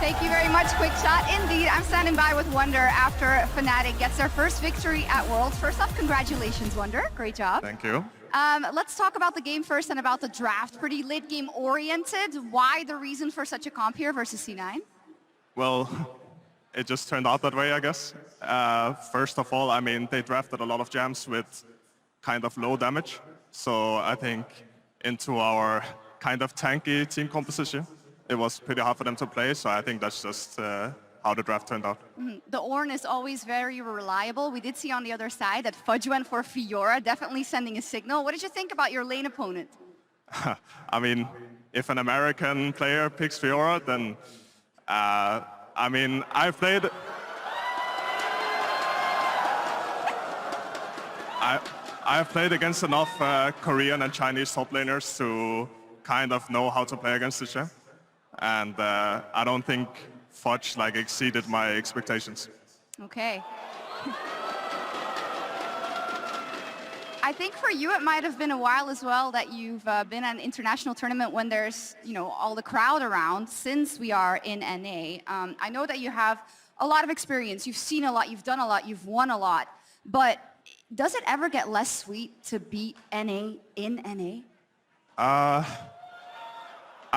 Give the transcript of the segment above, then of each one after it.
Thank you very much. Quick shot. Indeed, I'm standing by with Wunder after Fnatic gets their first victory at Worlds. First off, congratulations, Wunder. Great job. Thank you. Let's talk about the game first and about the draft. Pretty late game oriented. Why the reason for such a comp here versus C9? Well, it just turned out that way, I guess. First of all, I mean, they drafted a lot of jams with kind of low damage. So I think into our kind of tanky team composition, it was pretty hard for them to play. So I think that's just how the draft turned out. The Ornn is always very reliable. We did see on the other side that Fudge went for Fiora, definitely sending a signal. What did you think about your lane opponent? I mean, if an American player picks Fiora, then I mean, I've played against enough Korean and Chinese top laners to kind of know how to play against the champ. And I don't think Fudge exceeded my expectations. Okay. I think for you it might have been a while as well that you've been at an international tournament when there's, all the crowd around since we are in NA. I know that you have a lot of experience, you've seen a lot, you've done a lot, you've won a lot, but does it ever get less sweet to beat NA in NA? I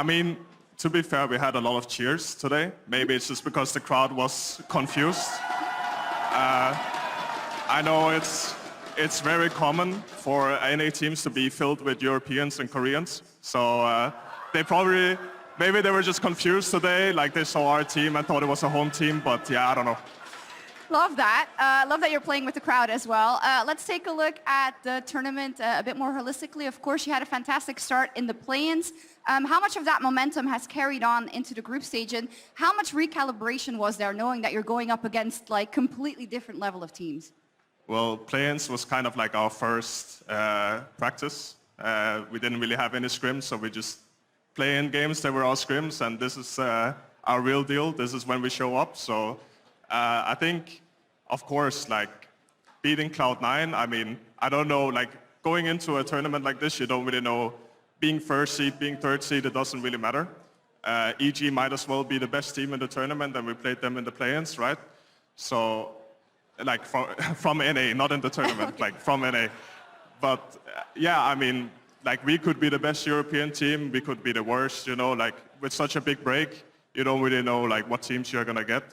mean, to be fair, we had a lot of cheers today. Maybe it's just because the crowd was confused. I know it's very common for NA teams to be filled with Europeans and Koreans. So maybe they were just confused today, like they saw our team and thought it was a home team, but yeah, I don't know. Love that. Love that you're playing with the crowd as well. Let's take a look at the tournament a bit more holistically. Of course, you had a fantastic start in the play-ins. How much of that momentum has carried on into the group stage, and how much recalibration was there knowing that you're going up against completely different level of teams? Well, play-ins was kind of like our first practice. We didn't really have any scrims, so we just play in games. They were all scrims, and this is our real deal. This is when we show up. So I think, of course, beating Cloud9, I mean, I don't know, going into a tournament like this, you don't really know. Being first seed, being third seed, it doesn't really matter. EG might as well be the best team in the tournament, and we played them in the play-ins, right? So, from NA, not in the tournament, okay. From NA. But yeah, I mean, we could be the best European team, we could be the worst, with such a big break, you don't really know what teams you're gonna get.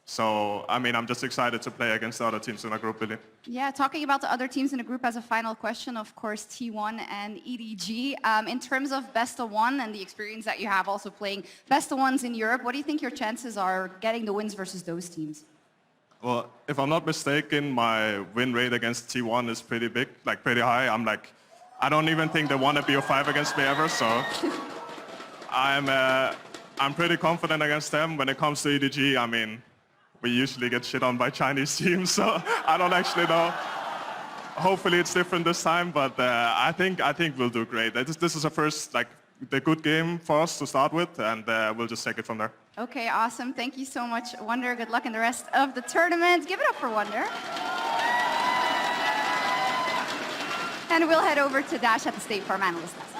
So, I mean, I'm just excited to play against the other teams in our group, really. Yeah, talking about the other teams in the group as a final question, of course, T1 and EDG. In terms of best of one and the experience that you have also playing best of ones in Europe, what do you think your chances are getting the wins versus those teams? Well, if I'm not mistaken, my win rate against T1 is pretty big, pretty high. I don't even think they won a BO5 against me ever, so I'm pretty confident against them. When it comes to EDG, I mean, we usually get shit on by Chinese teams, so I don't actually know. Hopefully it's different this time, but I think we'll do great. This is a first, the good game for us to start with, and we'll just take it from there. Okay, awesome. Thank you so much, Wunder. Good luck in the rest of the tournament. Give it up for Wunder. And we'll head over to Dash at the State Farm Analyst Desk.